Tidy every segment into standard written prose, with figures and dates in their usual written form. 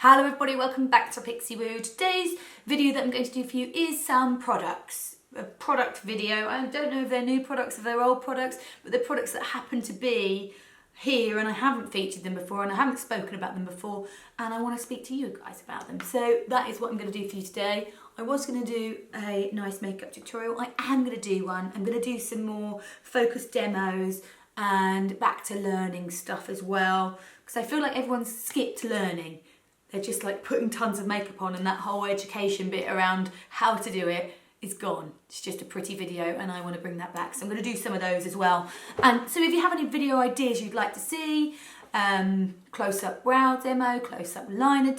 Hello everybody, welcome back to Pixie Woo. Today's video that I'm going to do for you is some products. A product video. I don't know if they're new products, if they're old products, but they're products that happen to be here and I haven't featured them before and I haven't spoken about them before and I want to speak to you guys about them. So that is what I'm going to do for you today. I was going to do a nice makeup tutorial. I am going to do one. I'm going to do some more focused demos and back to learning stuff as well, because I feel like everyone's skipped learning. They're just like putting tons of makeup on and that whole education bit around how to do it is gone. It's just a pretty video and I want to bring that back. So I'm going to do some of those as well. And so if you have any video ideas you'd like to see, close-up brow demo, close-up liner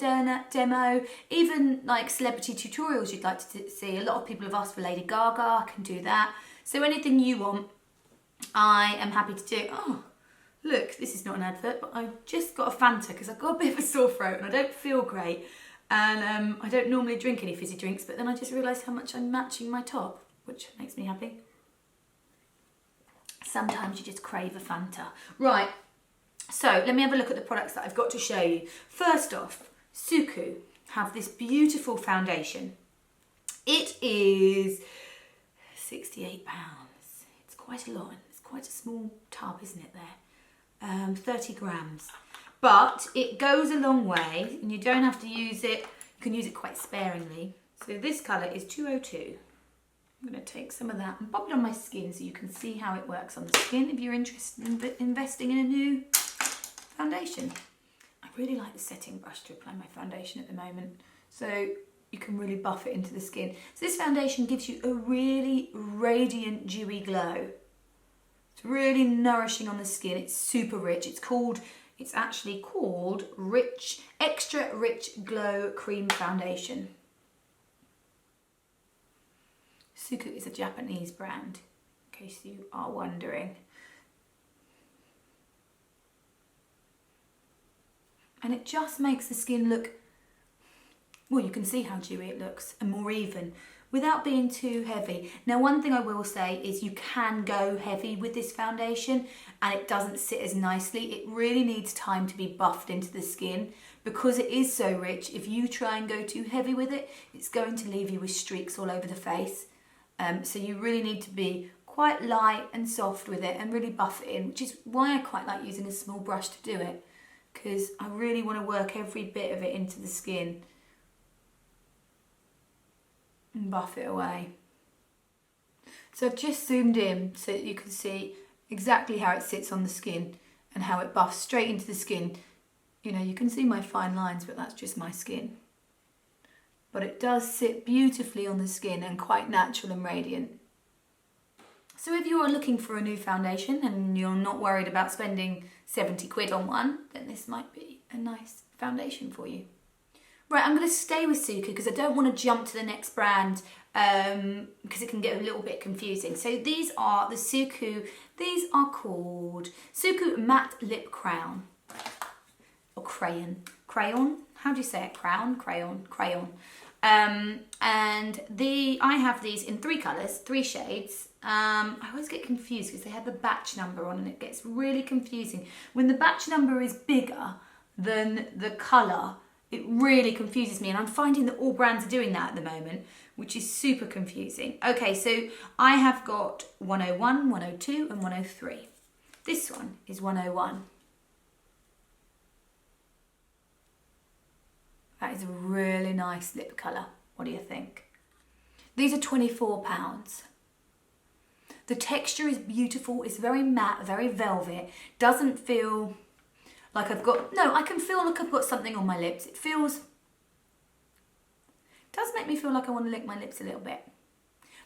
demo, even like celebrity tutorials you'd like to see. A lot of people have asked for Lady Gaga, I can do that. So anything you want, I am happy to do. Oh, look, this is not an advert, but I just got a Fanta because I've got a bit of a sore throat and I don't feel great. And I don't normally drink any fizzy drinks, but then I just realised how much I'm matching my top, which makes me happy. Sometimes you just crave a Fanta. Right, so let me have a look at the products that I've got to show you. First off, Suqqu have this beautiful foundation. It is £68. It's quite a lot. It's quite a small tub, isn't it there? 30 grams. But it goes a long way and you don't have to use it. You can use it quite sparingly. So this colour is 202. I'm going to take some of that and pop it on my skin so you can see how it works on the skin if you're interested in investing in a new foundation. I really like the setting brush to apply my foundation at the moment, so you can really buff it into the skin. So this foundation gives you a really radiant dewy glow. It's really nourishing on the skin. It's super rich. It's actually called Extra Rich Glow Cream Foundation. Suqqu is a Japanese brand, in case you are wondering. And it just makes the skin look, well, you can see how dewy it looks and more even without being too heavy. Now, one thing I will say is you can go heavy with this foundation and it doesn't sit as nicely. It really needs time to be buffed into the skin because it is so rich. If you try and go too heavy with it, it's going to leave you with streaks all over the face. So you really need to be quite light and soft with it and really buff it in, which is why I quite like using a small brush to do it, because I really want to work every bit of it into the skin and buff it away. So I've just zoomed in so that you can see exactly how it sits on the skin and how it buffs straight into the skin. You know, you can see my fine lines, but that's just my skin. But it does sit beautifully on the skin and quite natural and radiant. So if you are looking for a new foundation and you're not worried about spending 70 quid on one, then this might be a nice foundation for you. Right, I'm going to stay with Suqqu because I don't want to jump to the next brand because it can get a little bit confusing. So these are the Suqqu, these are called Suqqu Matte Lip Crayon. Or Crayon. Crayon? How do you say it? Crayon? Crayon. Crayon. And I have these in 3 colours, 3 shades. I always get confused because they have the batch number on and it gets really confusing. When the batch number is bigger than the colour, it really confuses me, and I'm finding that all brands are doing that at the moment, which is super confusing. Okay, so I have got 101, 102 and 103. This one is 101. That is a really nice lip colour. What do you think? These are £24. The texture is beautiful. It's very matte, very velvet. Doesn't feel like I've got, no, I can feel like I've got something on my lips. It does make me feel like I want to lick my lips a little bit.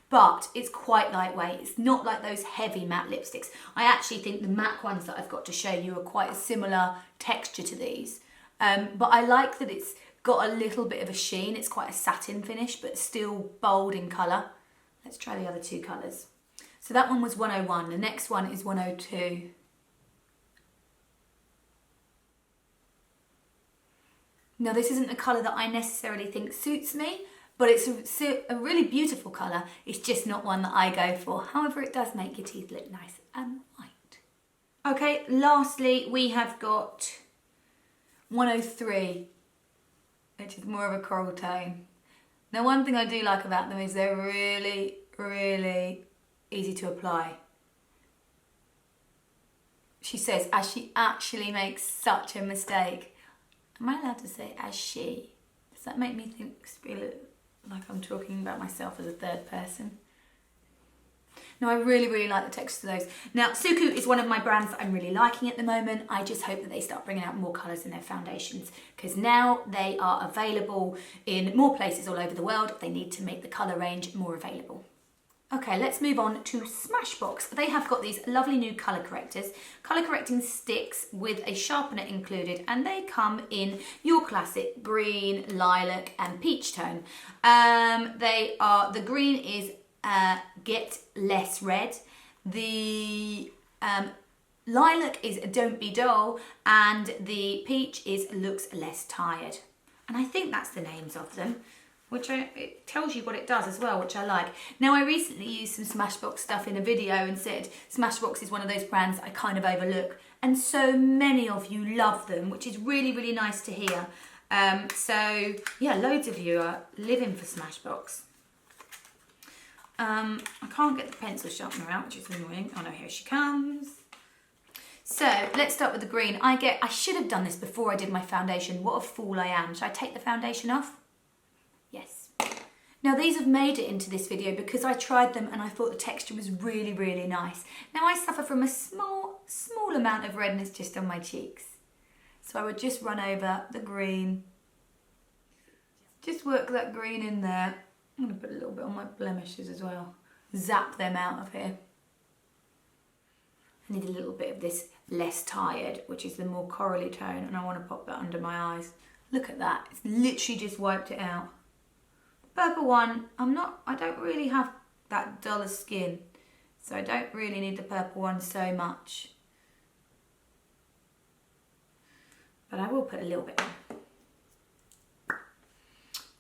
But it's quite lightweight. It's not like those heavy matte lipsticks. I actually think the matte ones that I've got to show you are quite a similar texture to these. But I like that it's got a little bit of a sheen. It's quite a satin finish, but still bold in colour. Let's try the other 2 colours. So that one was 101. The next one is 102. Now this isn't a colour that I necessarily think suits me, but it's a really beautiful colour. It's just not one that I go for. However, it does make your teeth look nice and white. Okay, lastly, we have got 103. which is more of a coral tone. Now, one thing I do like about them is they're really, really easy to apply. She says, as she actually makes such a mistake. Am I allowed to say as she? Does that make me feel like I'm talking about myself as a third person? No, I really, really like the texture of those. Now, Suqqu is one of my brands that I'm really liking at the moment. I just hope that they start bringing out more colours in their foundations, because now they are available in more places all over the world. They need to make the colour range more available. Okay, let's move on to Smashbox. They have got these lovely new colour correctors, colour correcting sticks with a sharpener included, and they come in your classic green, lilac and peach tone. The green is Get Less Red, the lilac is Don't Be Dull, and the peach is Looks Less Tired. And I think that's the names of them, which it tells you what it does as well, which I like. Now, I recently used some Smashbox stuff in a video and said Smashbox is one of those brands I kind of overlook, and so many of you love them, which is really, really nice to hear. So yeah, loads of you are living for Smashbox. I can't get the pencil sharpener out, which is annoying. Oh no, here she comes. So let's start with the green. I should have done this before I did my foundation. What a fool I am. Should I take the foundation off? Yes. Now, these have made it into this video because I tried them and I thought the texture was really, really nice. Now, I suffer from a small amount of redness just on my cheeks. So I would just run over the green. Just work that green in there. I'm going to put a little bit on my blemishes as well. Zap them out of here. I need a little bit of this Less Tired, which is the more corally tone, and I want to pop that under my eyes. Look at that. It's literally just wiped it out. The purple one, I don't really have that duller skin, so I don't really need the purple one so much. But I will put a little bit on.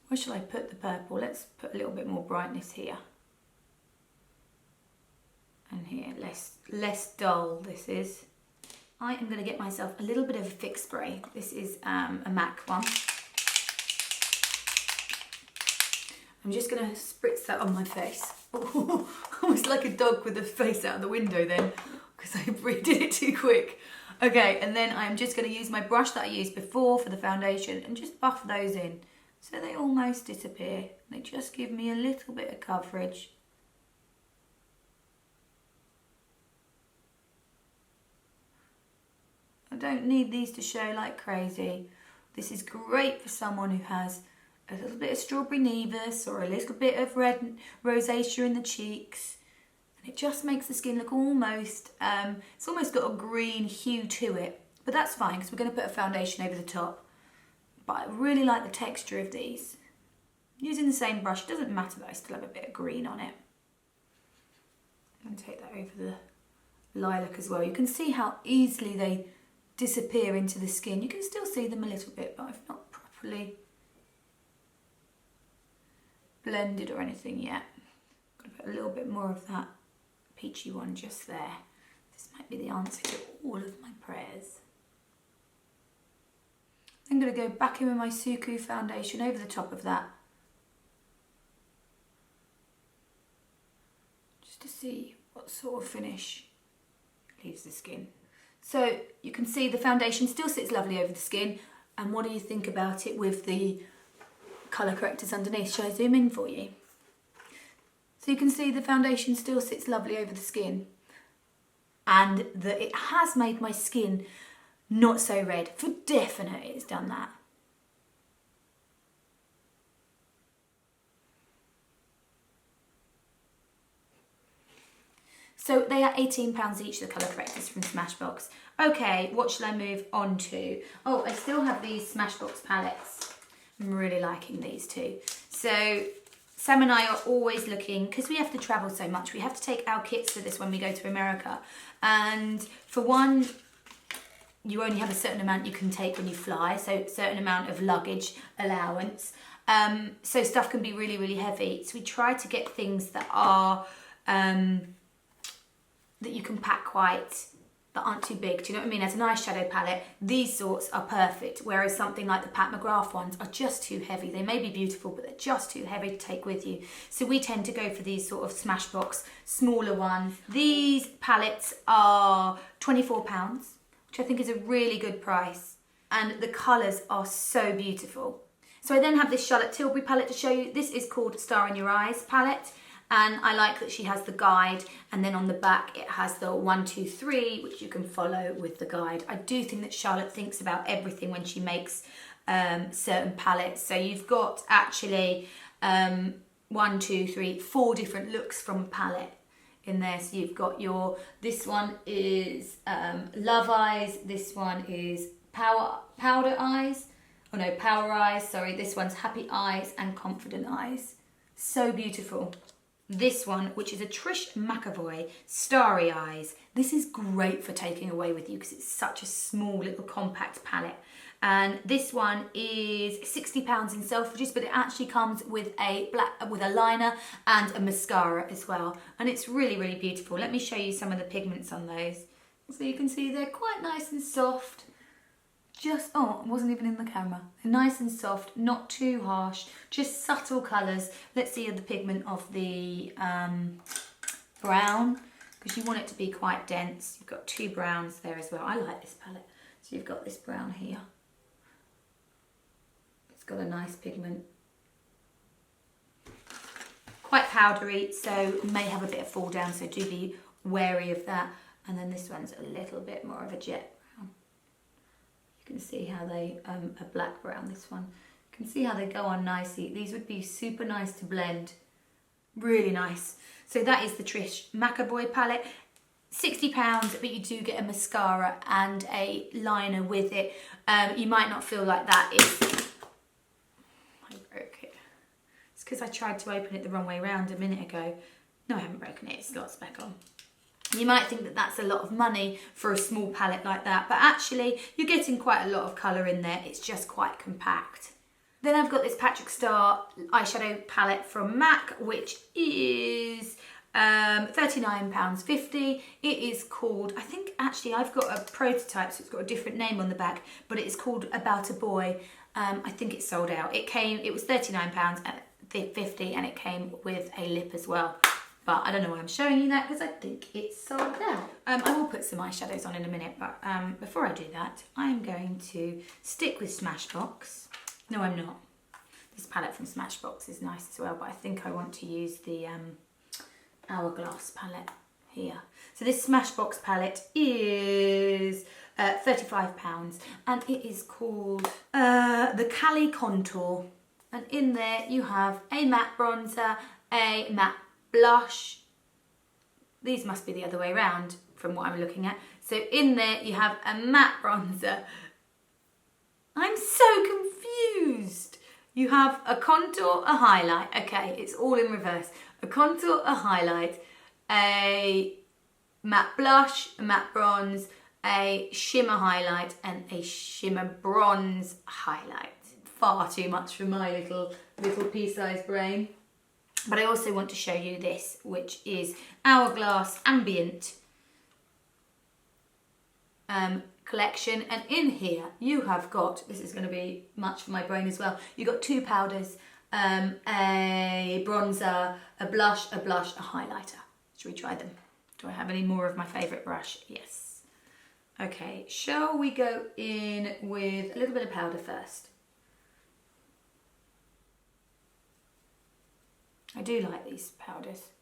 Where shall I put the purple? Let's put a little bit more brightness here. And here, less dull this is. I am going to get myself a little bit of a fix spray. This is a MAC one. I'm just going to spritz that on my face. Almost like a dog with the face out of the window then, because I did it too quick. Okay, and then I'm just going to use my brush that I used before for the foundation and just buff those in. So they almost disappear. They just give me a little bit of coverage. I don't need these to show like crazy. This is great for someone who has a little bit of strawberry nevus or a little bit of red rosacea in the cheeks. And it just makes the skin look almost, it's almost got a green hue to it. But that's fine because we're going to put a foundation over the top. But I really like the texture of these. Using the same brush, it doesn't matter that I still have a bit of green on it. I'm going to take that over the lilac as well. You can see how easily they disappear into the skin. You can still see them a little bit, but I've not properly blended or anything yet. I'm going to put a little bit more of that peachy one just there. This might be the answer to all of my prayers. I'm going to go back in with my Suqqu foundation over the top of that. Just to see what sort of finish leaves the skin. So you can see the foundation still sits lovely over the skin. And what do you think about it with the colour correctors underneath? Shall I zoom in for you? So you can see the foundation still sits lovely over the skin. And that it has made my skin not so red. For definite it's done that. So they are £18 each, the colour correctors from Smashbox. Okay, what shall I move on to? Oh, I still have these Smashbox palettes. I'm really liking these too. So Sam and I are always looking, because we have to travel so much, we have to take our kits for this when we go to America. And for one, you only have a certain amount you can take when you fly, so a certain amount of luggage allowance. So stuff can be really, really heavy. So we try to get things that are, that you can pack quite that aren't too big. Do you know what I mean? As an eyeshadow palette, these sorts are perfect, whereas something like the Pat McGrath ones are just too heavy. They may be beautiful, but they're just too heavy to take with you. So we tend to go for these sort of Smashbox, smaller ones. These palettes are £24, which I think is a really good price. And the colours are so beautiful. So I then have this Charlotte Tilbury palette to show you. This is called Star in Your Eyes palette. And I like that she has the guide, and then on the back it has the 1, 2, 3, which you can follow with the guide. I do think that Charlotte thinks about everything when she makes certain palettes. So you've got actually 1, 2, 3, 4 different looks from a palette in there. So you've got this one is Love Eyes, this one is Power Eyes, sorry, this one's Happy Eyes and Confident Eyes. So beautiful. This one, which is a Trish McEvoy Starry Eyes. This is great for taking away with you because it's such a small little compact palette. And this one is £60 in Selfridges, but it actually comes with a liner and a mascara as well. And it's really, really beautiful. Let me show you some of the pigments on those. So you can see they're quite nice and soft. It wasn't even in the camera. They're nice and soft, not too harsh, just subtle colours. Let's see the pigment of the brown, because you want it to be quite dense. You've got 2 browns there as well. I like this palette. So you've got this brown here. It's got a nice pigment. Quite powdery, so may have a bit of fall down, so do be wary of that. And then this one's a little bit more of a jet. You can see how they, a black brown, this one. You can see how they go on nicely. These would be super nice to blend. Really nice. So that is the Trish McEvoy palette. £60, but you do get a mascara and a liner with it. You might not feel like that is... I broke it. It's because I tried to open it the wrong way around a minute ago. No, I haven't broken it. It's got back on. You might think that that's a lot of money for a small palette like that, but actually you're getting quite a lot of colour in there. It's just quite compact. Then I've got this Patrick Starr eyeshadow palette from MAC, which is £39.50. It is called, I think actually I've got a prototype, so it's got a different name on the back, but it is called About a Boy. I think it's sold out. It was £39.50 and it came with a lip as well. But I don't know why I'm showing you that because I think it's sold out. I will put some eyeshadows on in a minute, but before I do that, I'm going to stick with Smashbox. No, I'm not. This palette from Smashbox is nice as well, but I think I want to use the Hourglass palette here. So this Smashbox palette is £35 and it is called the Cali Contour. And in there you have a matte bronzer, a matte blush. These must be the other way around from what I'm looking at. So in there you have a matte bronzer. I'm so confused. You have a contour, a highlight. Okay, it's all in reverse. A contour, a highlight, a matte blush, a matte bronze, a shimmer highlight and a shimmer bronze highlight. Far too much for my little pea-sized brain. But I also want to show you this, which is Hourglass Ambient collection. And in here you have got, this is going to be much for my brain as well, you've got 2 powders, a bronzer, a blush, a highlighter. Should we try them? Do I have any more of my favourite brush? Yes. Okay, shall we go in with a little bit of powder first? I do like these powders.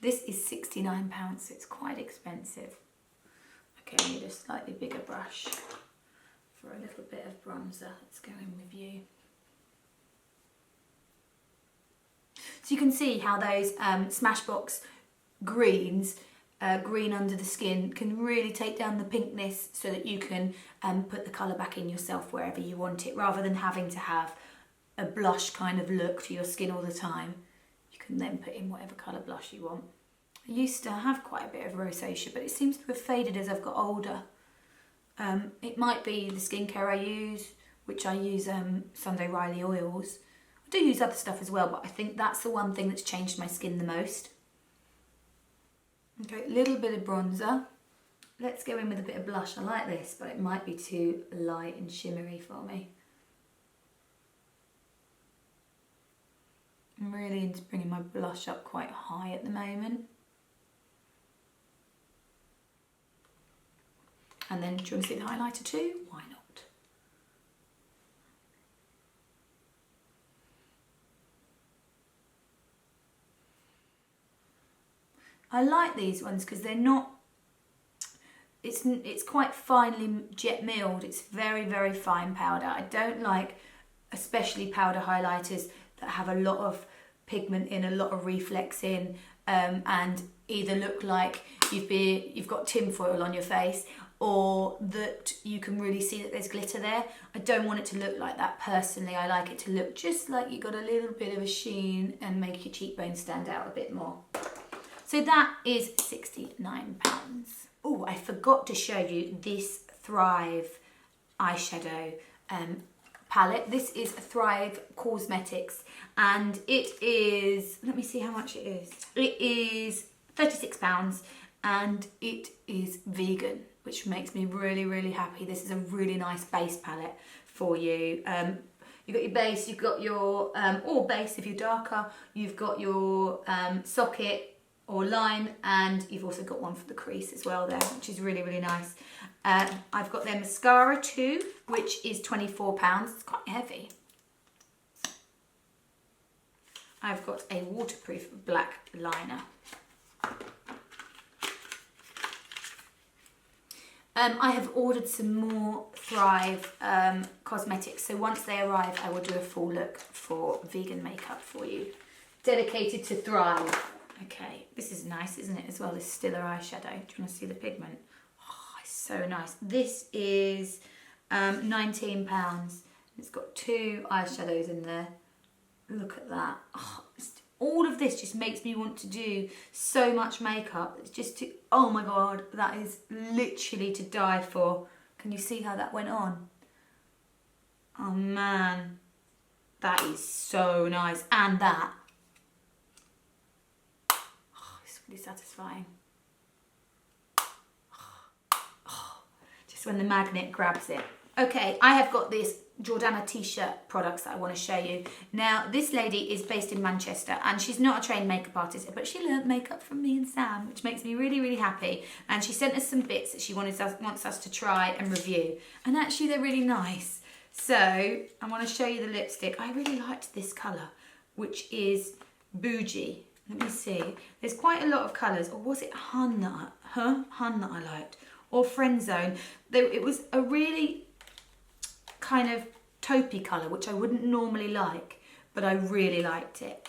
This is £69, so it's quite expensive. Okay, I need a slightly bigger brush for a little bit of bronzer. Let's go in with you. So you can see how those Smashbox greens, green under the skin, can really take down the pinkness so that you can put the colour back in yourself wherever you want it, rather than having to have a blush kind of look to your skin all the time. You can then put in whatever colour blush you want. I used to have quite a bit of rosacea, but it seems to have faded as I've got older. It might be the skincare I use, which I use Sunday Riley oils. I do use other stuff as well, but I think that's the one thing that's changed my skin the most. Okay, a little bit of bronzer. Let's go in with a bit of blush. I like this, but it might be too light and shimmery for me. I'm really into bringing my blush up quite high at the moment. And then, do you want to see the highlighter too? Why not? I like these ones because they're not, it's quite finely jet milled. It's very, very fine powder. I don't like especially powder highlighters that have a lot of pigment in, a lot of reflex in, and either look like you've got tinfoil on your face, or that you can really see that there's glitter there. I don't want it to look like that personally. I like it to look just like you got a little bit of a sheen and make your cheekbones stand out a bit more. So that is £69. Oh, I forgot to show you this Thrive eyeshadow palette. This is Thrive Causemetics, and it is, let me see how much it is. It is £36 and it is vegan, which makes me really, really happy. This is a really nice base palette for you. You've got your base, you've got your, or base if you're darker, you've got your socket or line, and you've also got one for the crease as well there, which is really, really nice. I've got their mascara too, which is £24. It's quite heavy. I've got a waterproof black liner. I have ordered some more Thrive cosmetics, so once they arrive, I will do a full look for vegan makeup for you, dedicated to Thrive. Okay, this is nice, isn't it, as well, this Stila eyeshadow. Do you want to see the pigment? Oh, it's so nice. This is £19. It's got 2 eyeshadows in there. Look at that. Oh, all of this just makes me want to do so much makeup. It's just, oh my God, that is literally to die for. Can you see how that went on? Oh man, that is so nice. And that. Really satisfying. Just when the magnet grabs it. Okay, I have got this Jordana t-shirt products that I want to show you. Now, this lady is based in Manchester and she's not a trained makeup artist, but she learnt makeup from me and Sam, which makes me really, really happy. And she sent us some bits that she wants us to try and review. And actually, they're really nice. So, I want to show you the lipstick. I really liked this colour, which is Bougie. Let me see. There's quite a lot of colours. Or was it Hun that I liked? Or Friend Zone. It was a really kind of taupey colour, which I wouldn't normally like, but I really liked it.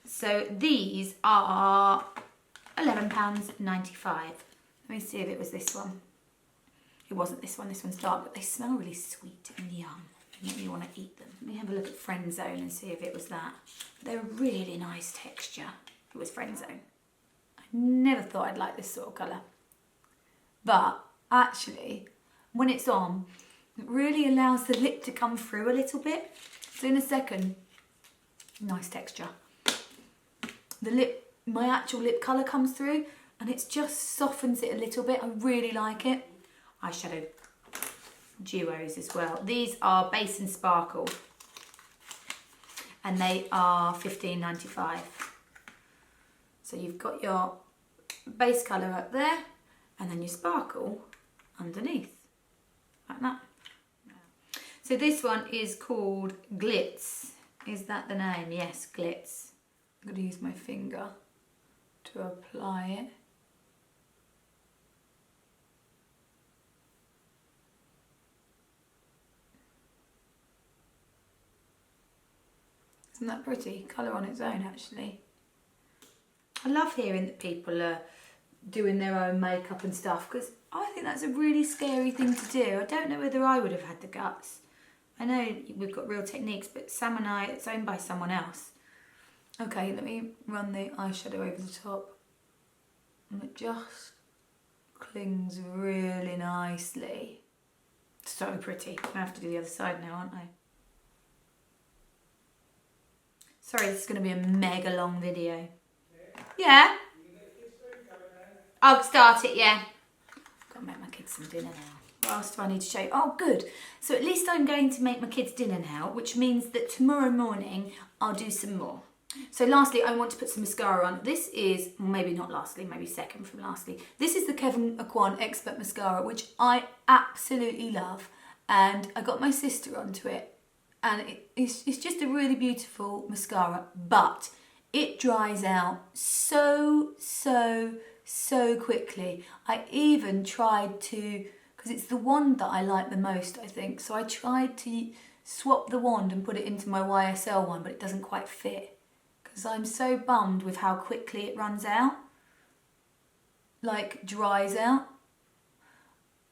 So these are £11.95. Let me see if it was this one. It wasn't this one. This one's dark, but they smell really sweet and yum. Make me want to eat them. Let me have a look at Friend Zone and see if it was that. They're a really nice texture. It was Friend Zone. I never thought I'd like this sort of colour. But actually, when it's on, it really allows the lip to come through a little bit. So in a second, nice texture. The lip, my actual lip colour comes through and it just softens it a little bit. I really like it. Eyeshadow duos as well. These are Base and Sparkle. And they are £15.95. So you've got your base colour up there and then your sparkle underneath, like that. So this one is called Glitz. Is that the name? Yes, Glitz. I'm going to use my finger to apply it. Isn't that pretty? Colour on its own, actually. I love hearing that people are doing their own makeup and stuff, because I think that's a really scary thing to do. I don't know whether I would have had the guts. I know we've got Real Techniques, but Sam and I, it's owned by someone else. Okay, let me run the eyeshadow over the top. And it just clings really nicely. So pretty. I have to do the other side now, aren't I? Sorry, this is going to be a mega long video. Yeah? I'll start it, yeah. I've got to make my kids some dinner now. What else do I need to show you? Oh, good. So at least I'm going to make my kids dinner now, which means that tomorrow morning I'll do some more. So lastly, I want to put some mascara on. This is, maybe not lastly, maybe second from lastly. This is the Kevyn Aucoin Expert Mascara, which I absolutely love. And I got my sister onto it. And it's just a really beautiful mascara, but it dries out so quickly. I even tried to, because it's the wand that I like the most, I think. So I tried to swap the wand and put it into my YSL one, but it doesn't quite fit. Because I'm so bummed with how quickly it runs out, like dries out.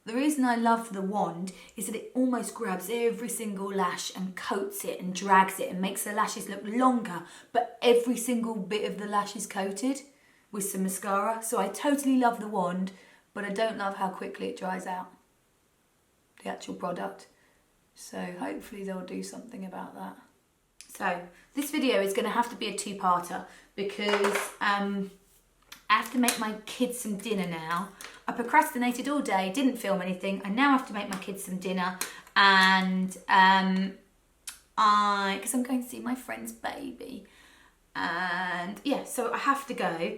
The reason I love the wand is that it almost grabs every single lash and coats it and drags it and makes the lashes look longer, but every single bit of the lash is coated with some mascara. So I totally love the wand, but I don't love how quickly it dries out, the actual product. So hopefully they'll do something about that. So this video is going to have to be a two-parter because I have to make my kids some dinner now. I procrastinated all day, didn't film anything. I now have to make my kids some dinner, and because I'm going to see my friend's baby, and yeah, so I have to go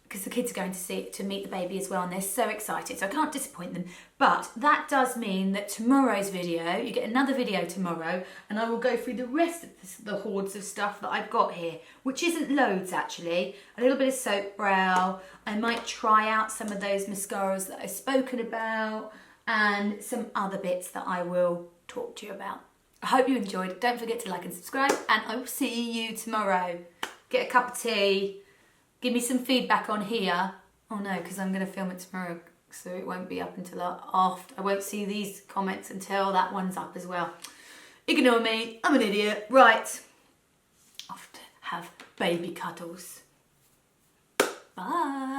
because the kids are going to meet the baby as well, and they're so excited, so I can't disappoint them. But that does mean that tomorrow's video, you get another video tomorrow, and I will go through the rest of the hordes of stuff that I've got here, which isn't loads actually. A little bit of soap brow, I might try out some of those mascaras that I've spoken about, and some other bits that I will talk to you about. I hope you enjoyed. Don't forget to like and subscribe, and I will see you tomorrow. Get a cup of tea. Give me some feedback on here. Oh no, because I'm going to film it tomorrow, so it won't be up until after. I won't see these comments until that one's up as well. Ignore me, I'm an idiot. Right, off to have baby cuddles. Bye.